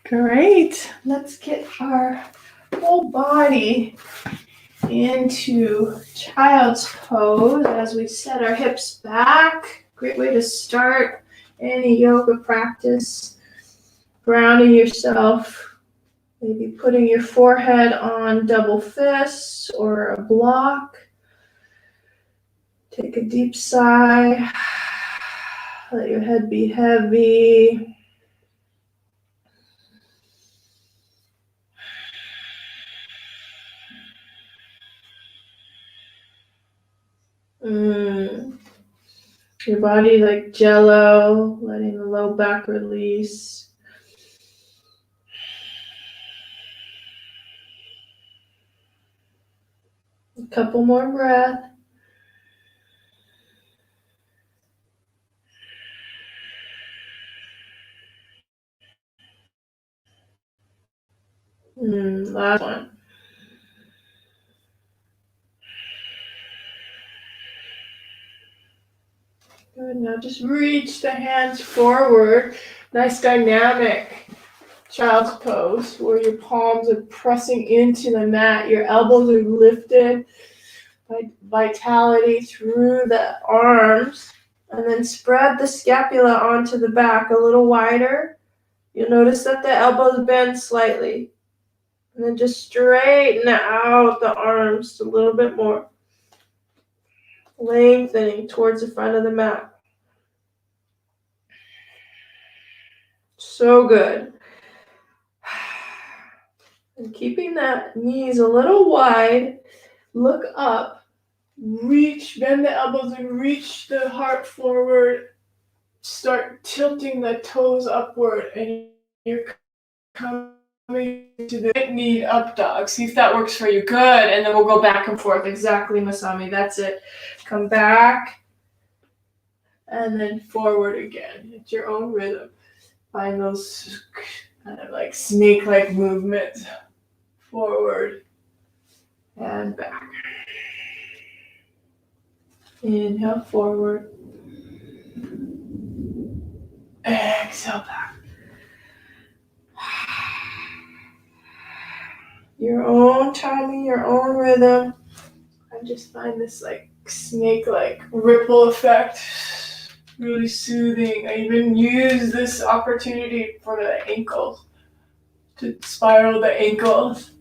Great. Let's get our whole body into child's pose as we set our hips back. Great way to start any yoga practice. Grounding yourself, maybe putting your forehead on double fists or a block. Take a deep sigh. Let your head be heavy. Your body like jello, letting the low back release. A couple more breaths. Last one. Good. Now just reach the hands forward. Nice dynamic child's pose where your palms are pressing into the mat. Your elbows are lifted. Vitality through the arms. And then spread the scapula onto the back a little wider. You'll notice that the elbows bend slightly. And then just straighten out the arms a little bit more. Lengthening towards the front of the mat. So good. And keeping that knees a little wide, look up, bend the elbows and reach the heart forward. Start tilting the toes upward and you're coming to the knee up dog. See if that works for you. Good. And then we'll go back and forth. Exactly, Masami. That's it. Come back and then forward again. It's your own rhythm. Find those kind of like snake-like movements. Forward and back. Inhale forward. Exhale back. Your own timing, your own rhythm. I just find this like snake-like ripple effect really soothing. I even use this opportunity for the ankles, to spiral the ankles.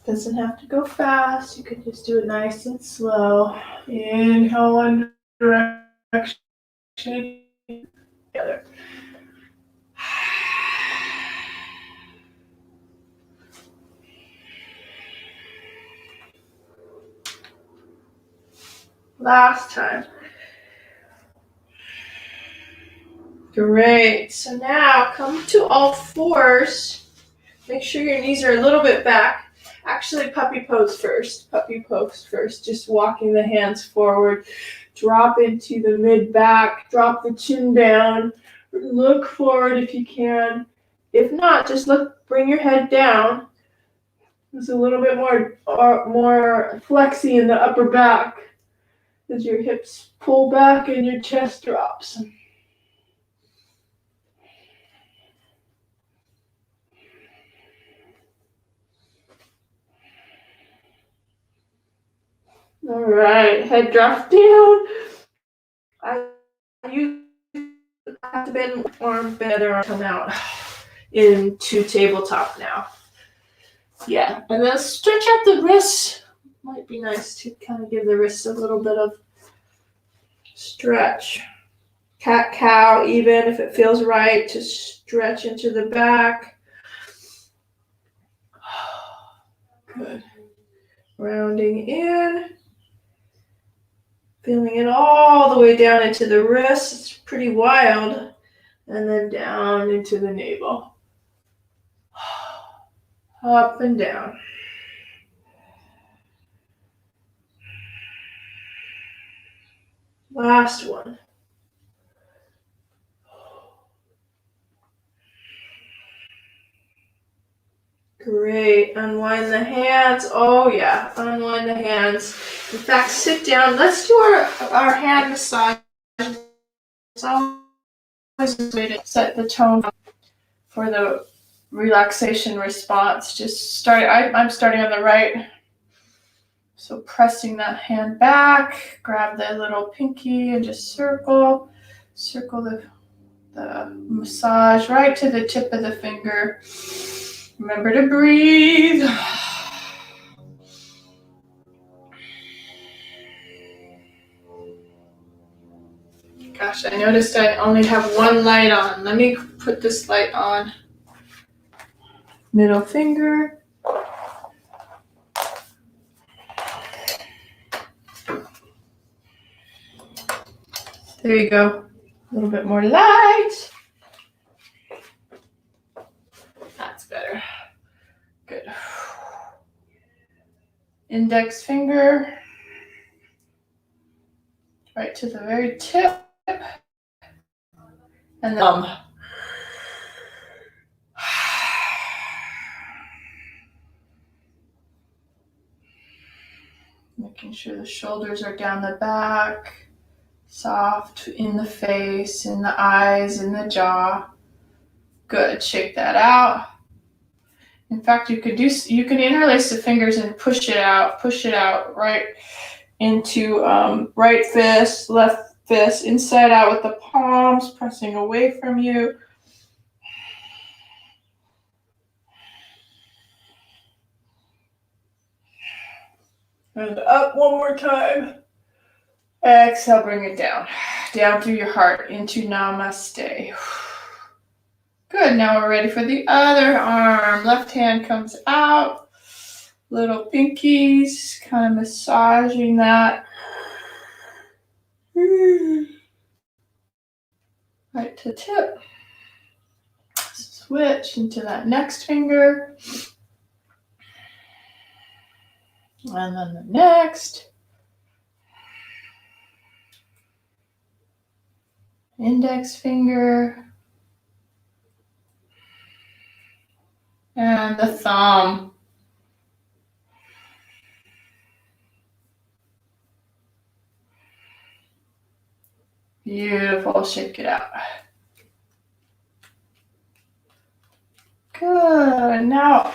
Doesn't have to go fast. You can just do it nice and slow. Inhale one direction, the other. Last time. Great. So now come to all fours. Make sure your knees are a little bit back. Actually, puppy pose first. Puppy pose first. Just walking the hands forward. Drop into the mid-back. Drop the chin down. Look forward if you can. If not, just bring your head down. There's a little bit more flexy in the upper back as your hips pull back and your chest drops. All right, head drops down. I have to bend arm, better arm come out into tabletop now. Yeah, and then stretch out the wrists. Might be nice to kind of give the wrists a little bit of stretch. Cat cow, even if it feels right, to stretch into the back. Good. Rounding in. Feeling it all the way down into the wrist. It's pretty wild. And then down into the navel. Up and down. Last one. Great. Unwind the hands. Oh yeah, unwind the hands. In fact, sit down. Let's do our hand massage. It's always a way to set the tone for the relaxation response. Just start. I'm starting on the right. So pressing that hand back, grab the little pinky and just circle the massage right to the tip of the finger. Remember to breathe. Gosh, I noticed I only have one light on. Let me put this light on. Middle finger. There you go. A little bit more light. That's better. Good. Index finger. Right to the very tip. And thumb. Making sure the shoulders are down the back, soft in the face, in the eyes, in the jaw. Good. Shake that out. In fact, you can interlace the fingers and push it out right into right fist, left fist, inside out with the palms pressing away from you. And up one more time. Exhale, bring it down. Down through your heart into Namaste. Good, now we're ready for the other arm. Left hand comes out. Little pinkies, kind of massaging that. Right to the tip. Switch into that next finger. And then the next. Index finger. And the thumb. Beautiful. Shake it out. Good. Now,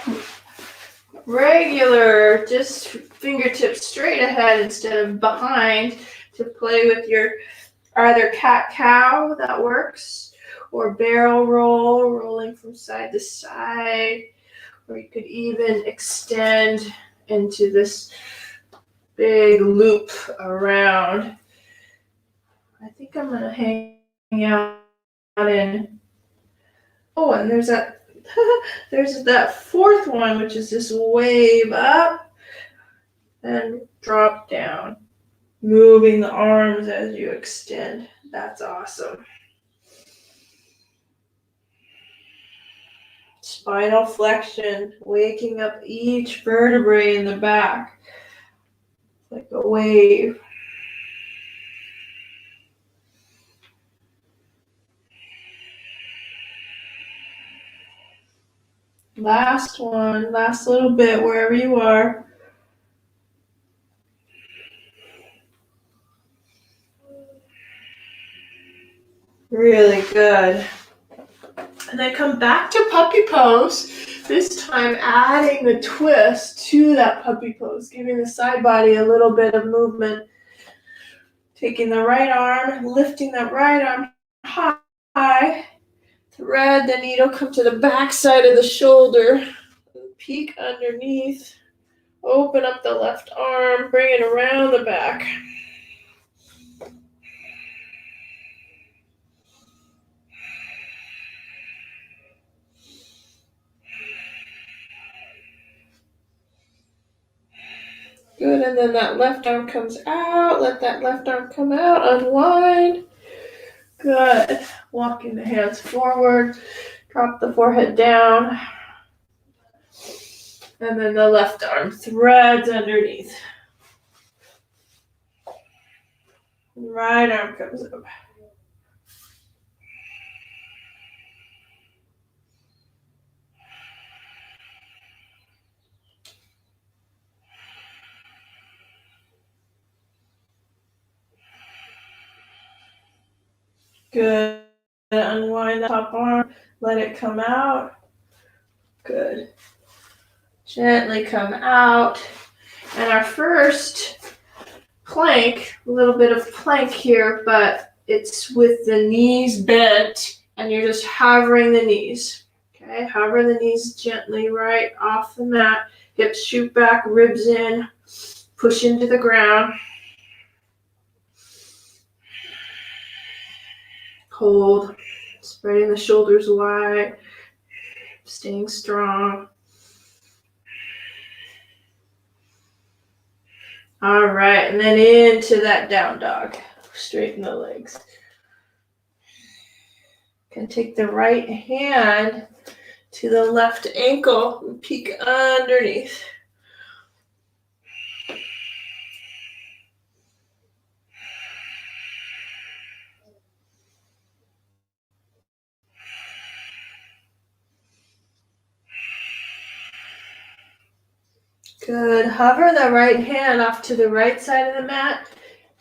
regular, just fingertips straight ahead instead of behind to play with your either cat-cow, that works, or barrel roll, rolling from side to side, or you could even extend into this big loop around. I think I'm going to hang out in. Oh, and there's that fourth one, which is this wave up and drop down, moving the arms as you extend. That's awesome. Spinal flexion, waking up each vertebrae in the back, like a wave. Last one, last little bit, wherever you are. Really good. And then come back to puppy pose, this time adding the twist to that puppy pose, giving the side body a little bit of movement. Taking the right arm, lifting that right arm high, thread the needle, come to the back side of the shoulder, peek underneath, open up the left arm, bring it around the back. Good, and then that left arm comes out. Let that left arm come out, unwind. Good. Walking the hands forward. Drop the forehead down. And then the left arm threads underneath. Right arm comes up. Good. Unwind the top arm. Let it come out. Good. Gently come out. And our first plank, a little bit of plank here, but it's with the knees bent, and you're just hovering the knees. Okay, hover the knees gently right off the mat. Hips shoot back, ribs in, push into the ground. Hold, spreading the shoulders wide, staying strong. All right, and then into that down dog. Straighten the legs. Can take the right hand to the left ankle and peek underneath. Good. Hover the right hand off to the right side of the mat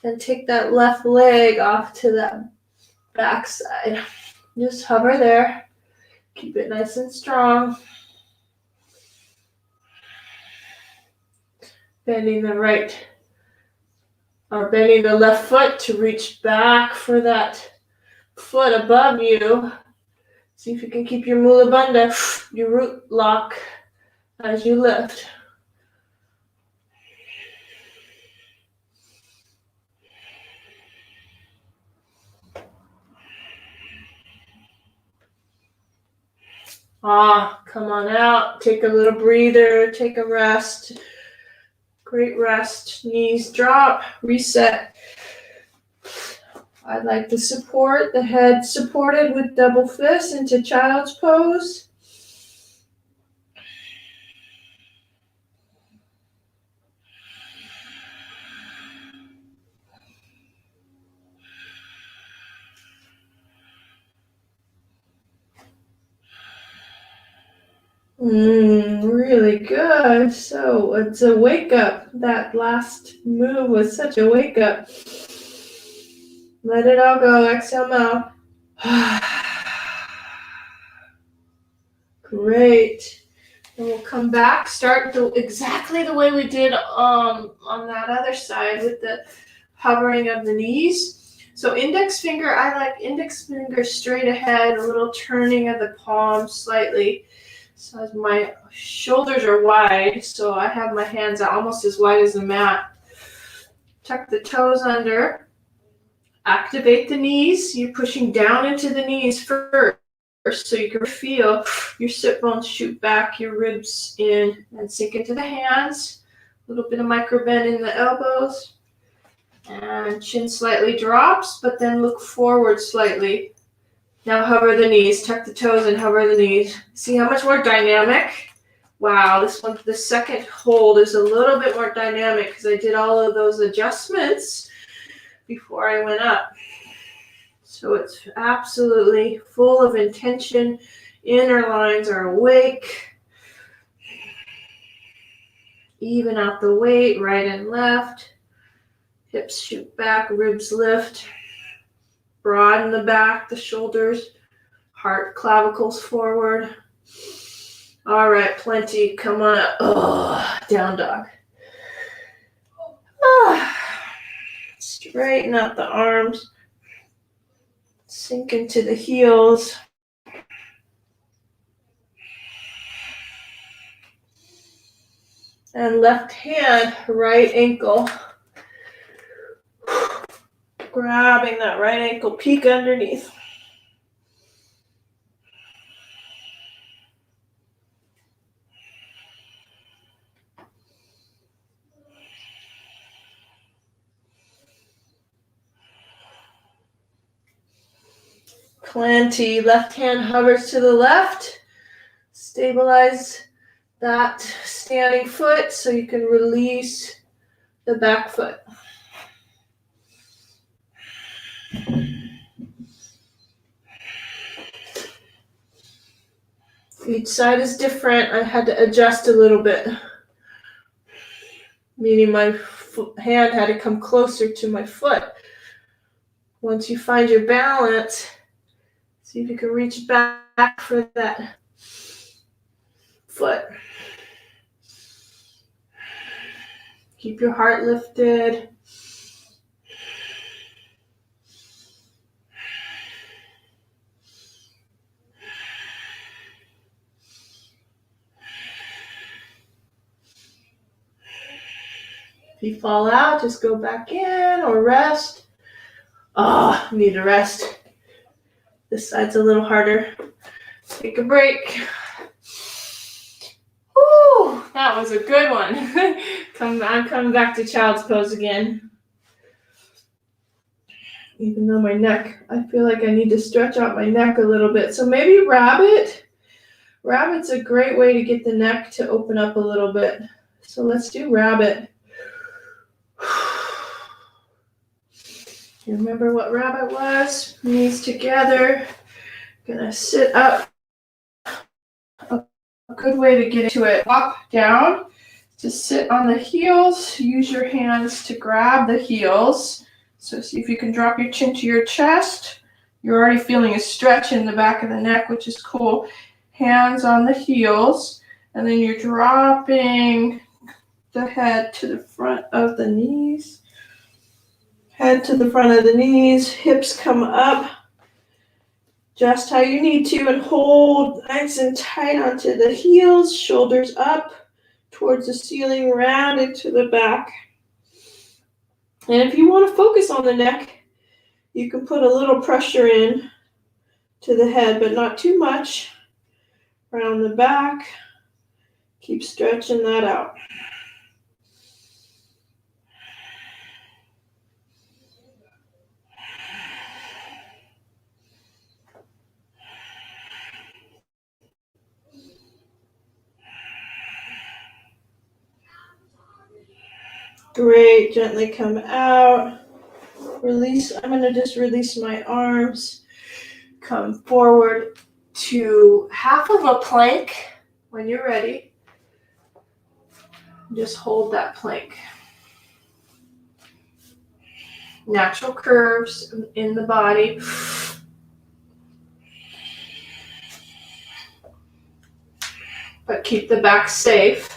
and take that left leg off to the back side. Just hover there. Keep it nice and strong. Bending the left foot to reach back for that foot above you. See if you can keep your mula bandha, your root lock as you lift. Come on out. Take a little breather. Take a rest. Great rest. Knees drop. Reset. I'd like to support the head supported with double fists into child's pose. Really good. So it's a wake up. That last move was such a wake up. Let it all go. Exhale, mouth. Great. And we'll come back. Start exactly the way we did on that other side with the hovering of the knees. So index finger, I like index finger straight ahead, a little turning of the palms slightly. So as my shoulders are wide, so I have my hands almost as wide as the mat. Tuck the toes under. Activate the knees. You're pushing down into the knees first, so you can feel your sit bones shoot back, your ribs in, and sink into the hands. A little bit of micro bend in the elbows. And chin slightly drops, but then look forward slightly. Now hover the knees, tuck the toes and hover the knees. See how much more dynamic? Wow, this one, the second hold is a little bit more dynamic because I did all of those adjustments before I went up. So it's absolutely full of intention. Inner lines are awake. Even out the weight, right and left. Hips shoot back, ribs lift. Broaden the back, the shoulders, heart, clavicles forward. All right, plenty. Come on up. Down dog. Straighten out the arms. Sink into the heels. And left hand, right ankle. Grabbing that right ankle, peek underneath. Plenty. Left hand hovers to the left. Stabilize that standing foot so you can release the back foot. Each side is different. I had to adjust a little bit, meaning my hand had to come closer to my foot. Once you find your balance, see if you can reach back for that foot. Keep your heart lifted. If you fall out, just go back in or rest. Oh, need to rest. This side's a little harder. Take a break. Woo, that was a good one. I'm coming back to child's pose again. Even though my neck, I feel like I need to stretch out my neck a little bit. So maybe rabbit. Rabbit's a great way to get the neck to open up a little bit. So let's do rabbit. You remember what rabbit was? Knees together. Gonna sit up. A good way to get into it. Up, down. Just sit on the heels. Use your hands to grab the heels. So see if you can drop your chin to your chest. You're already feeling a stretch in the back of the neck, which is cool. Hands on the heels. And then you're dropping the head to the front of the knees. Head to the front of the knees. Hips come up. Just how you need to, and hold nice and tight onto the heels. Shoulders up towards the ceiling, rounded to the back. And if you want to focus on the neck, you can put a little pressure in to the head, but not too much. Around the back. Keep stretching that out. Great. Gently come out. Release. I'm going to just release my arms. Come forward to half of a plank when you're ready. Just hold that plank. Natural curves in the body. But keep the back safe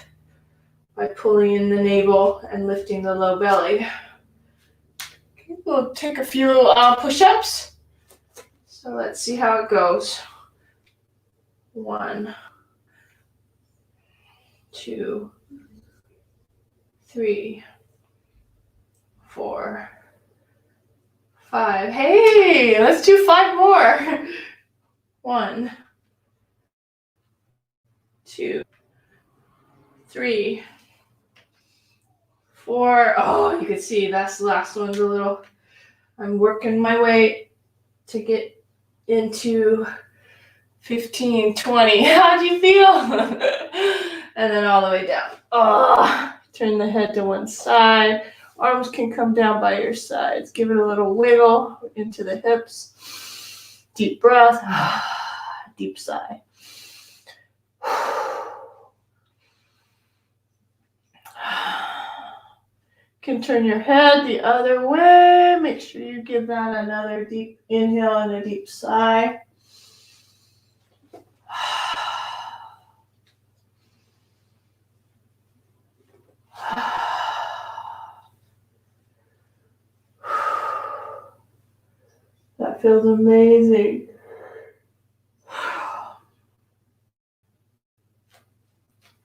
by pulling in the navel and lifting the low belly. Okay, we'll take a few push-ups. So let's see how it goes. 1, 2, 3, 4, 5. Hey, let's do 5 more. 1, 2, 3, 4. Oh, you can see that's the last one's a little. I'm working my way to get into 15, 20. How do you feel? And then all the way down. Oh, turn the head to one side. Arms can come down by your sides. Give it a little wiggle into the hips. Deep breath. Deep sigh. Can turn your head the other way. Make sure you give that another deep inhale and a deep sigh. That feels amazing.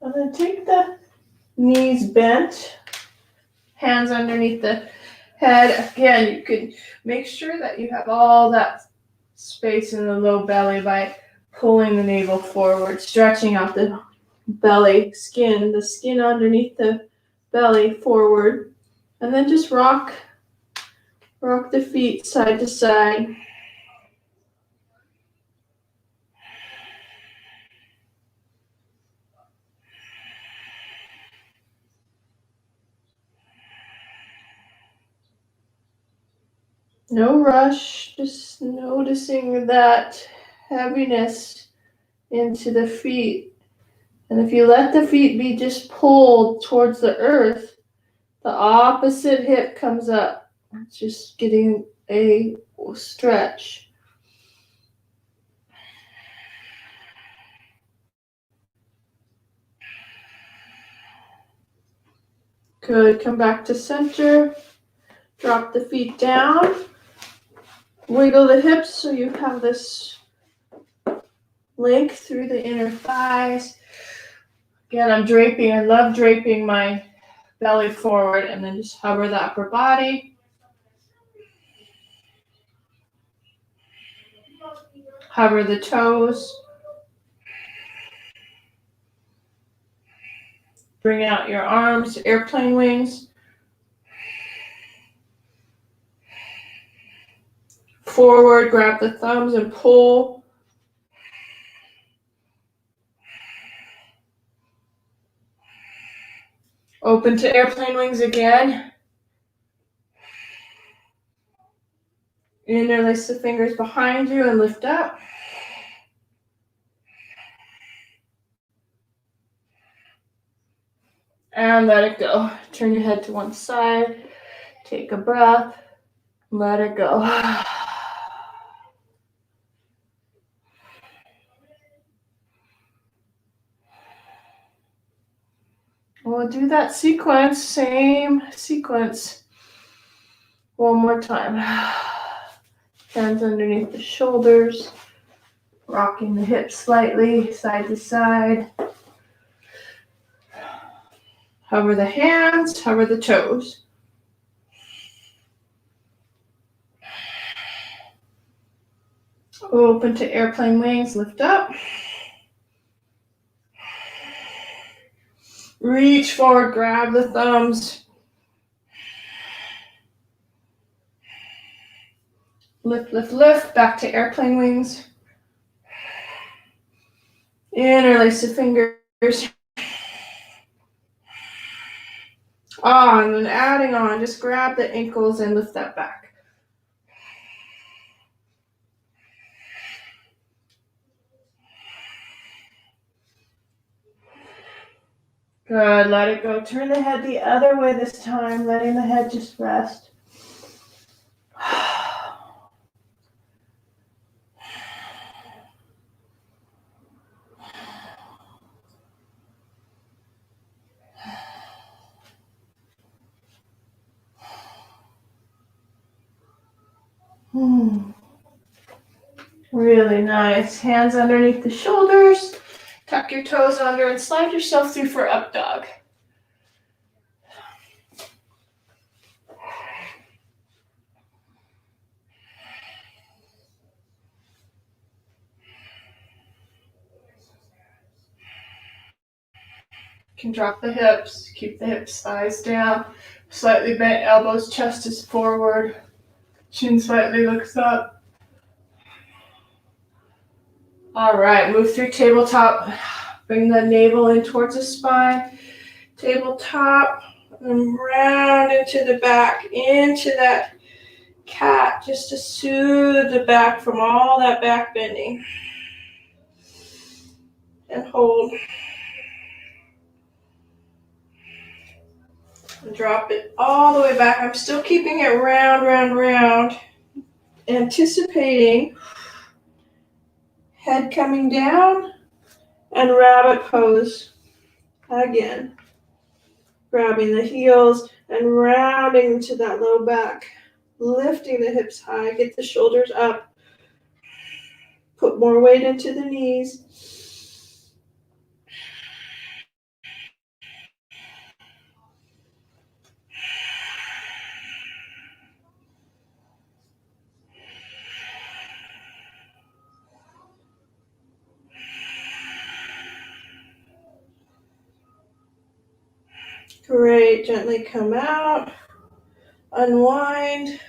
I'm going to take the knees bent, hands underneath the head. Again, you can make sure that you have all that space in the low belly by pulling the navel forward, stretching out the belly skin, the skin underneath the belly forward, and then just rock the feet side to side. No rush, just noticing that heaviness into the feet. And if you let the feet be just pulled towards the earth, the opposite hip comes up. It's just getting a Stretch. Good. Come back to center. Drop the feet down. Wiggle the hips so you have this length through the inner thighs. Again, I love draping my belly forward and then just hover the upper body. Hover the toes. Bring out your arms, airplane wings. Forward, grab the thumbs and pull. Open to airplane wings again. Interlace the fingers behind you and lift up. And let it go. Turn your head to one side. Take a breath. Let it go. We'll do that sequence, same sequence. One more time. Hands underneath the shoulders. Rocking the hips slightly, side to side. Hover the hands, hover the toes. Open to airplane wings, lift up. Reach forward, grab the thumbs. Lift, lift, lift, back to airplane wings. Interlace the fingers. On and adding on, just grab the ankles and lift that back. Good, let it go. Turn the head the other way this time, letting the head just rest. Really nice. Hands underneath the shoulders. Tuck your toes under and slide yourself through for up dog. You can drop the hips, keep the hips, thighs down, slightly bent elbows, chest is forward, chin slightly looks up. All right, move through tabletop. Bring the navel in towards the spine. Tabletop and round into the back, into that cat, just to soothe the back from all that back bending. And hold. And drop it all the way back. I'm still keeping it round, round, round. Anticipating head coming down and rabbit pose again. Grabbing the heels and rounding into that low back. Lifting the hips high. Get the shoulders up. Put more weight into the knees. Great. Gently come out. Unwind.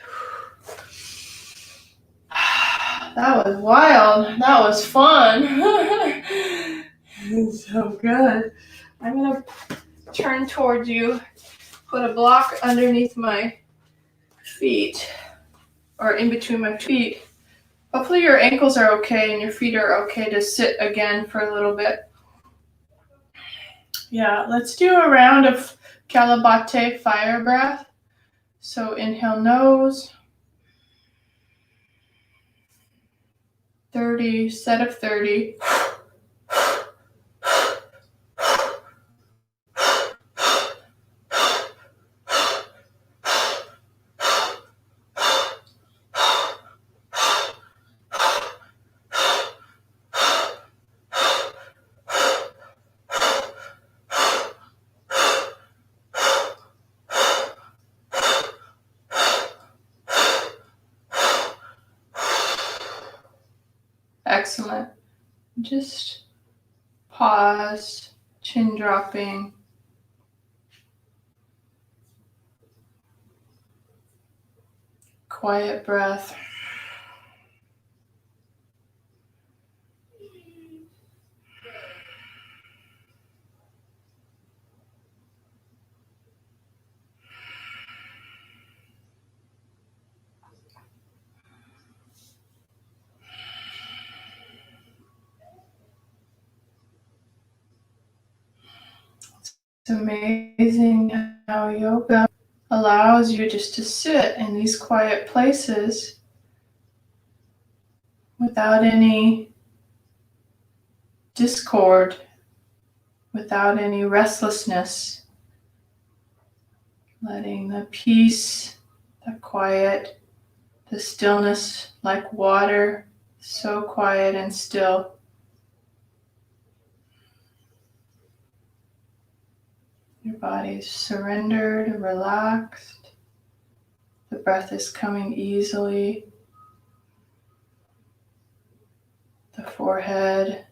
That was wild. That was fun. So good. I'm going to turn towards you. Put a block underneath my feet, or in between my feet. Hopefully your ankles are okay and your feet are okay to sit again for a little bit. Yeah, let's do a round of Kalabate fire breath. So inhale nose. 30, set of 30. Excellent. Just pause, chin dropping. Quiet breath. It's amazing how yoga allows you just to sit in these quiet places without any discord, without any restlessness, letting the peace, the quiet, the stillness like water, so quiet and still. Your body's surrendered, relaxed. The breath is coming easily. The forehead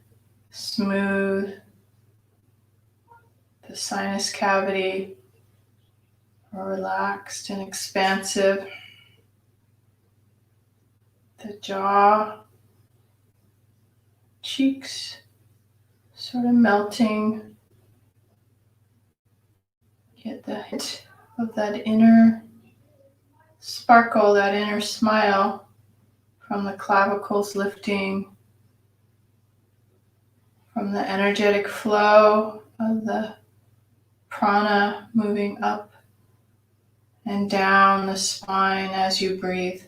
smooth. The sinus cavity relaxed and expansive. The jaw, cheeks sort of melting. Get the hint of that inner sparkle, that inner smile from the clavicles lifting, from the energetic flow of the prana moving up and down the spine as you breathe.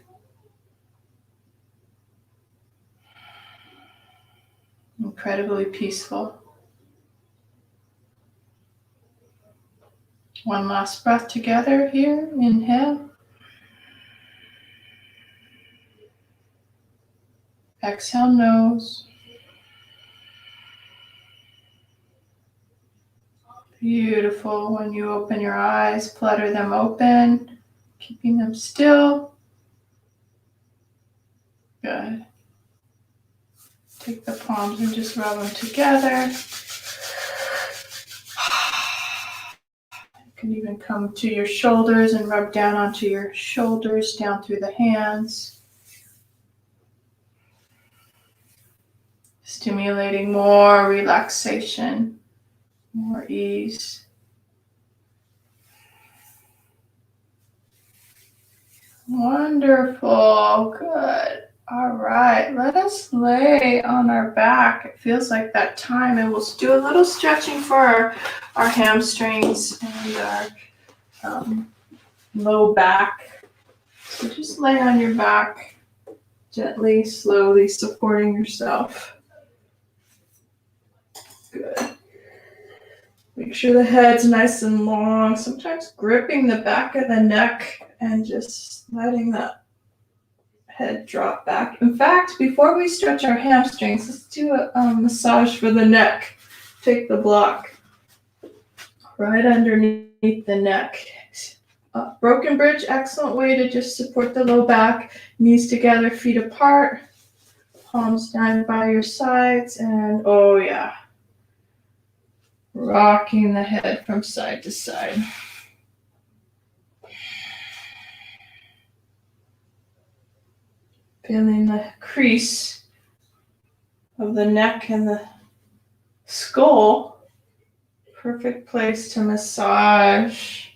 Incredibly peaceful. One last breath together here. Inhale. Exhale, nose. Beautiful. When you open your eyes, flutter them open, keeping them still. Good. Take the palms and just rub them together. You can even come to your shoulders and rub down onto your shoulders, down through the hands. Stimulating more relaxation, more ease. Wonderful. Good. All right. Let us lay on our back. It feels like that time. And we'll do a little stretching for our hamstrings and our low back. So just lay on your back, gently, slowly supporting yourself. Good. Make sure the head's nice and long. Sometimes gripping the back of the neck and just letting that head drop back. In fact, before we stretch our hamstrings, let's do a massage for the neck. Take the block right underneath the neck. Broken bridge, excellent way to just support the low back. Knees together, feet apart. Palms down by your sides. And oh yeah, rocking the head from side to side. Feeling the crease of the neck and the skull. Perfect place to massage.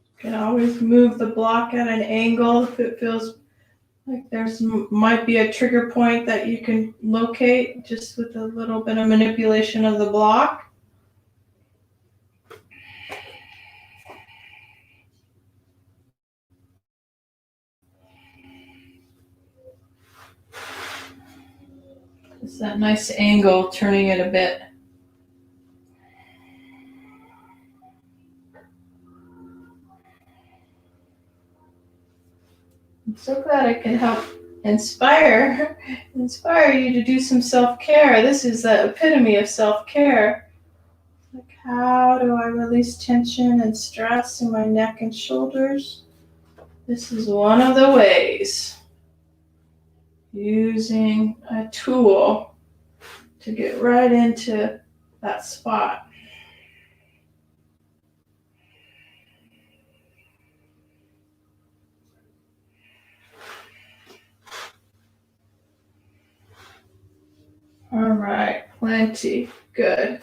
You can always move the block at an angle if it feels Like there's might be a trigger point that you can locate just with a little bit of manipulation of the block. It's that nice angle, turning it a bit. I'm so glad I can help inspire you to do some self-care. This is the epitome of self-care. Like, how do I release tension and stress in my neck and shoulders? This is one of the ways. Using a tool to get right into that spot. All right, plenty. Good.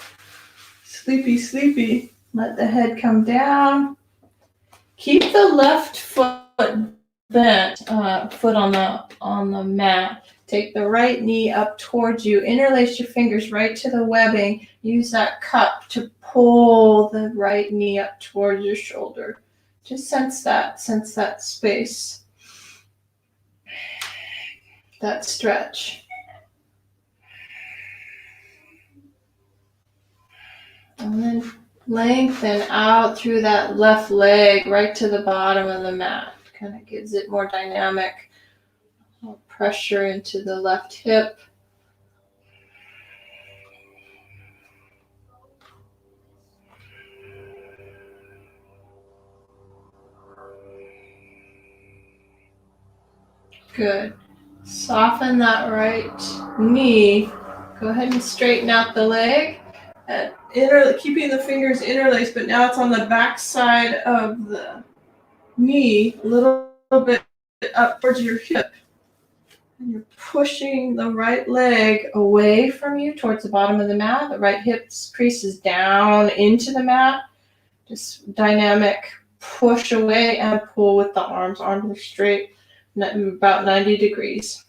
Sleepy, sleepy. Let the head come down. Keep the left foot bent, foot on the mat. Take the right knee up towards you. Interlace your fingers right to the webbing. Use that cup to pull the right knee up towards your shoulder. Just sense that space, that stretch. And then lengthen out through that left leg right to the bottom of the mat. Kind of gives it more dynamic. Pressure into the left hip. Good. Soften that right knee. Go ahead and straighten out the leg. And keeping the fingers interlaced, but now it's on the back side of the knee, a little bit up towards your hip. And you're pushing the right leg away from you towards the bottom of the mat. The right hip creases down into the mat. Just dynamic push away and pull with the arms. Arms are straight, about 90 degrees.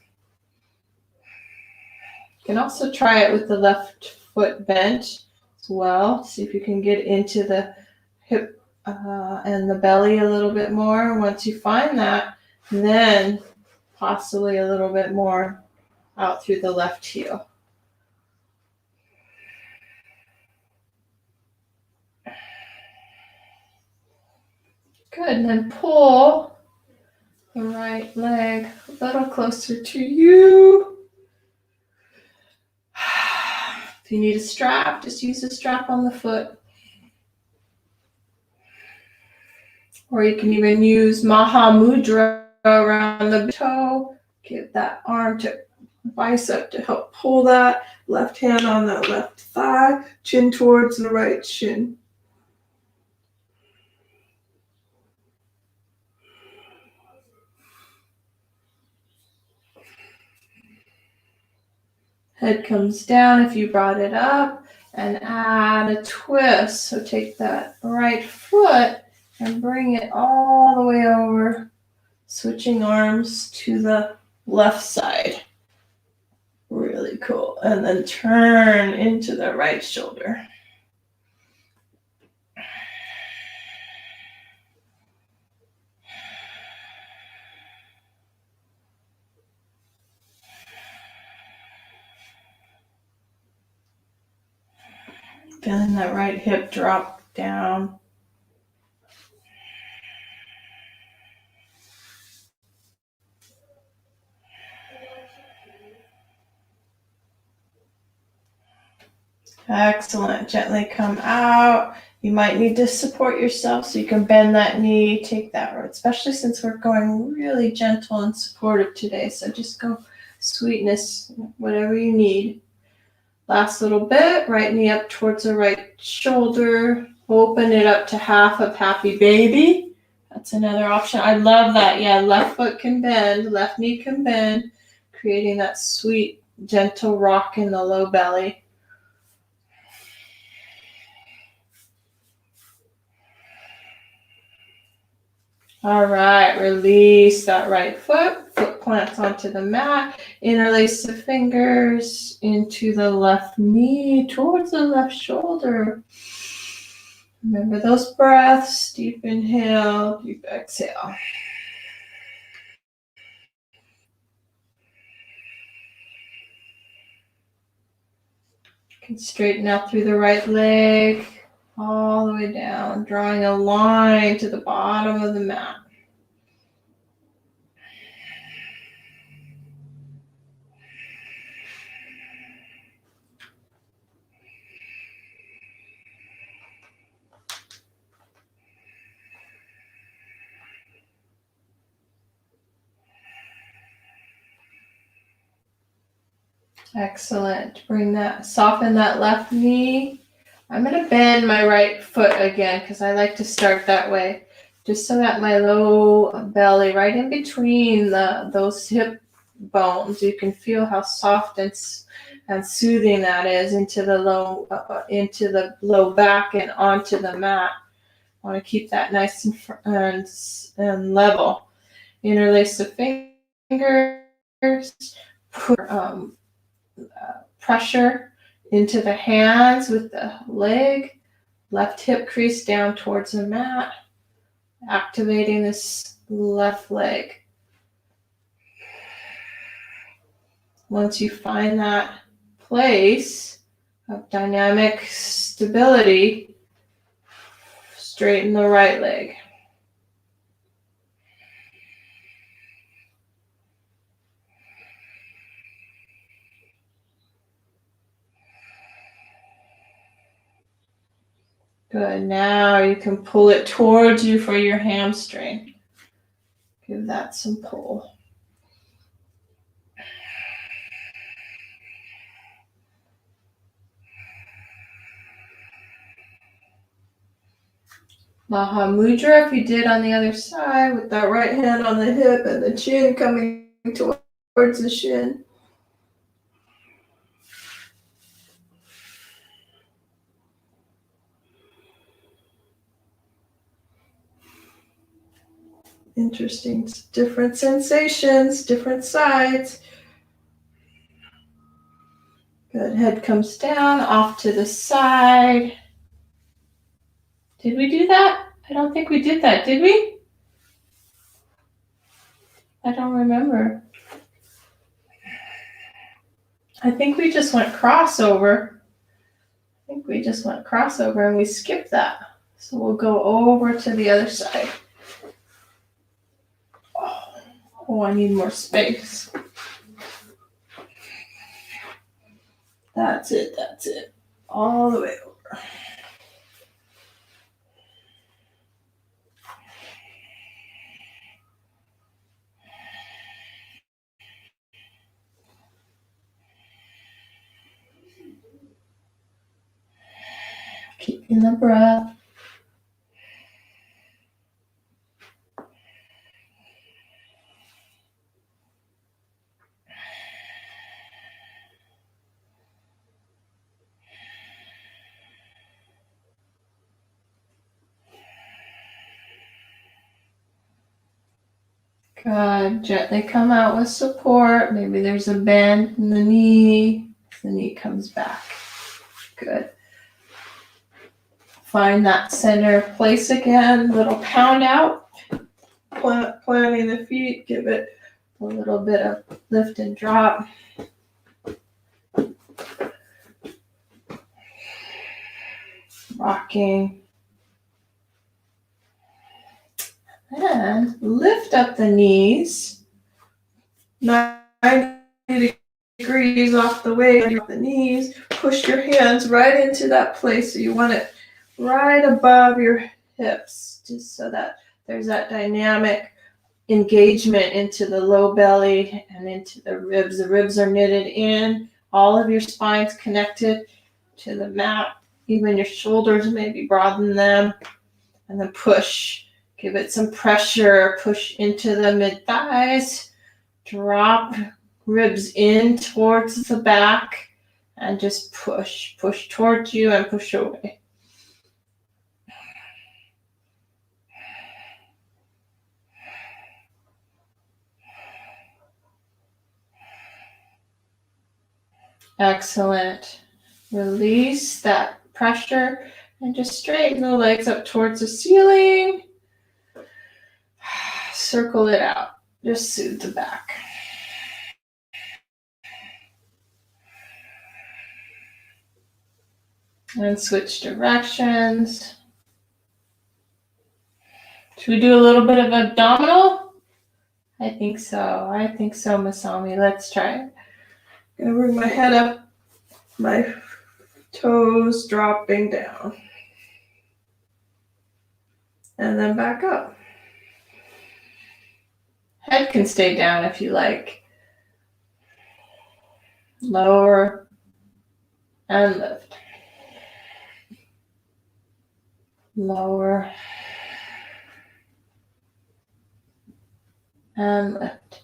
You can also try it with the left foot bent as well. See if you can get into the hip and the belly a little bit more. Once you find that, then possibly a little bit more out through the left heel. Good, and then pull the right leg a little closer to you. If you need a strap, just use a strap on the foot. Or you can even use Maha Mudra around the toe. Give that arm to bicep to help pull that. Left hand on that left thigh, chin towards the right shin. Head comes down if you brought it up, and add a twist. So take that right foot and bring it all the way over, switching arms to the left side. Really cool. And then turn into the right shoulder. Feeling that right hip drop down. Excellent. Gently come out. You might need to support yourself so you can bend that knee, take that road, especially since we're going really gentle and supportive today. So just go sweetness, whatever you need. Last little bit, right knee up towards the right shoulder. Open it up to half of happy baby. That's another option. I love that. Yeah, left foot can bend, left knee can bend, creating that sweet, gentle rock in the low belly. All right, release that right foot. Foot plants onto the mat. Interlace the fingers into the left knee, towards the left shoulder. Remember those breaths. Deep inhale, deep exhale. You can straighten out through the right leg, all the way down, drawing a line to the bottom of the mat. Excellent. Soften that left knee. I'm going to bend my right foot again because I like to start that way, just so that my low belly, right in between those hip bones, you can feel how soft and soothing that is into the low back and onto the mat. I want to keep that nice and level. Interlace the fingers. Put pressure into the hands with the leg, left hip crease down towards the mat, activating this left leg. Once you find that place of dynamic stability, straighten the right leg. Good. Now you can pull it towards you for your hamstring. Give that some pull. Maha Mudra, if you did on the other side, with that right hand on the hip and the chin coming towards the shin. Interesting. Different sensations, different sides. Good. Head comes down, off to the side. Did we do that? I don't think we did that, did we? I don't remember. I think we just went crossover. And we skipped that. So we'll go over to the other side. Oh, I need more space. That's it. All the way over. Keeping the breath. Good. Gently come out with support. Maybe there's a bend in the knee. The knee comes back. Good. Find that center place again. Little pound out. Planting the feet. Give it a little bit of lift and drop. Rocking. And lift up the knees. 90 degrees off the weight of the knees. Push your hands right into that place. So you want it right above your hips, just so that there's that dynamic engagement into the low belly and into the ribs. The ribs are knitted in. All of your spine's connected to the mat. Even your shoulders, maybe broaden them. And then push. Give it some pressure. Push into the mid-thighs. Drop ribs in towards the back. And just push. Push towards you and push away. Excellent. Release that pressure and just straighten the legs up towards the ceiling. Circle it out. Just soothe the back. And switch directions. Should we do a little bit of abdominal? I think so, Masami. Let's try it. I'm gonna bring my head up, my toes dropping down. And then back up. Head can stay down if you like. Lower and lift. Lower and lift.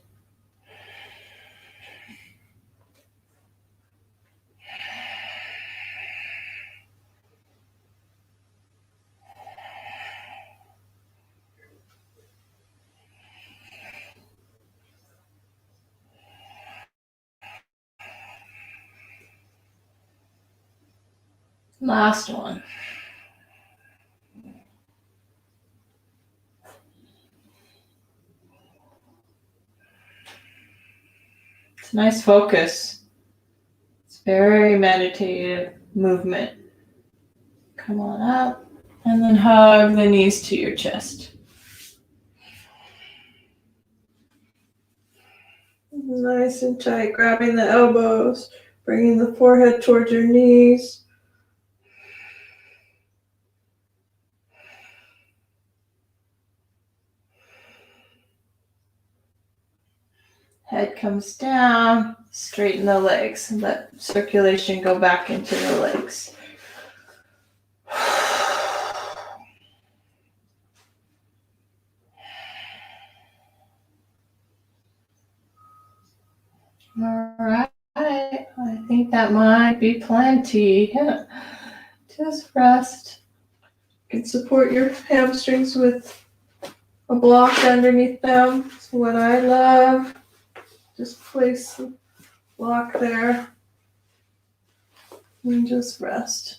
Last one. It's a nice focus. It's very meditative movement. Come on up and then hug the knees to your chest. Nice and tight, grabbing the elbows, bringing the forehead towards your knees. Head comes down, straighten the legs, and let circulation go back into the legs. All right, I think that might be plenty. Just rest. You can support your hamstrings with a block underneath them. It's what I love. Just place the block there and just rest.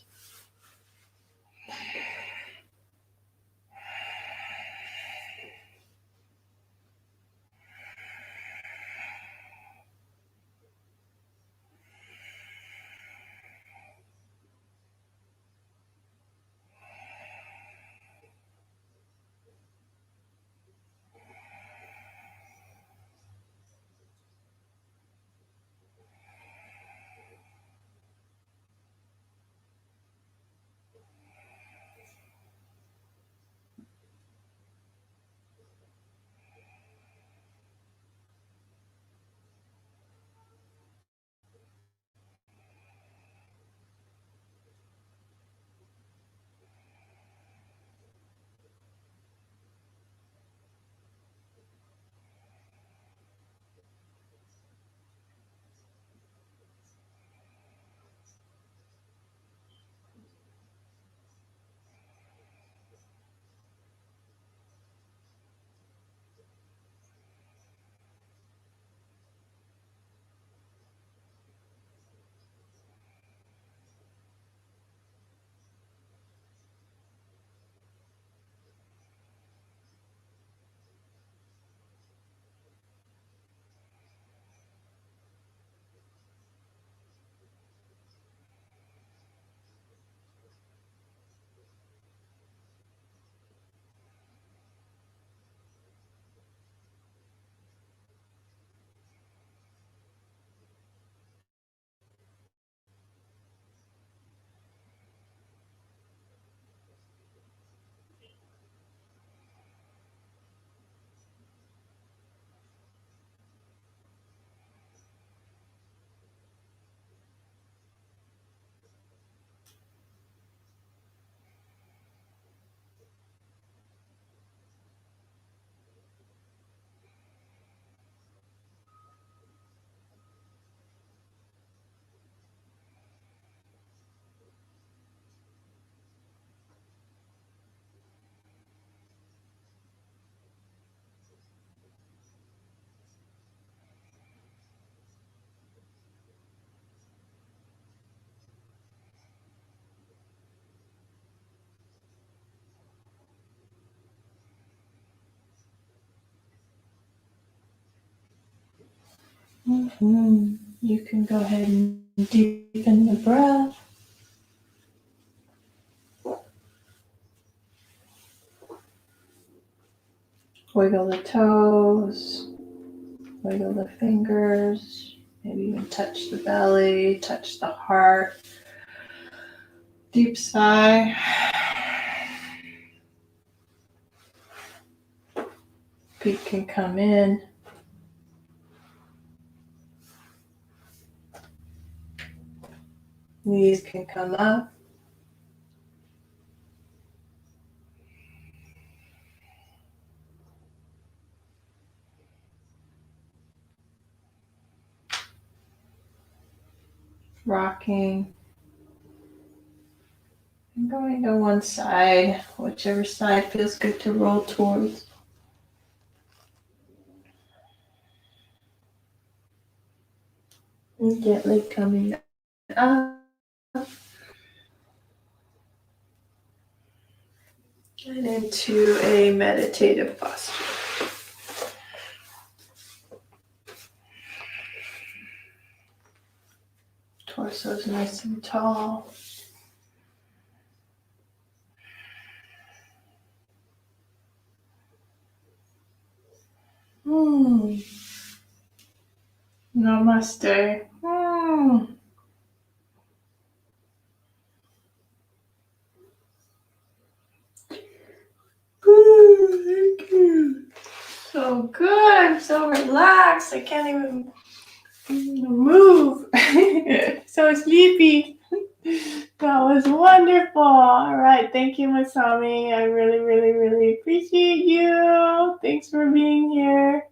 You can go ahead and deepen the breath. Wiggle the toes, wiggle the fingers, maybe even touch the belly, touch the heart. Deep sigh. Feet can come in. Knees can come up. Rocking. And going to one side, whichever side feels good to roll towards. And gently coming up. And into a meditative posture. Torso is nice and tall. Namaste. Thank you. So good. I'm so relaxed. I can't even move. So sleepy. That was wonderful. All right. Thank you, Masami. I really, really, really appreciate you. Thanks for being here.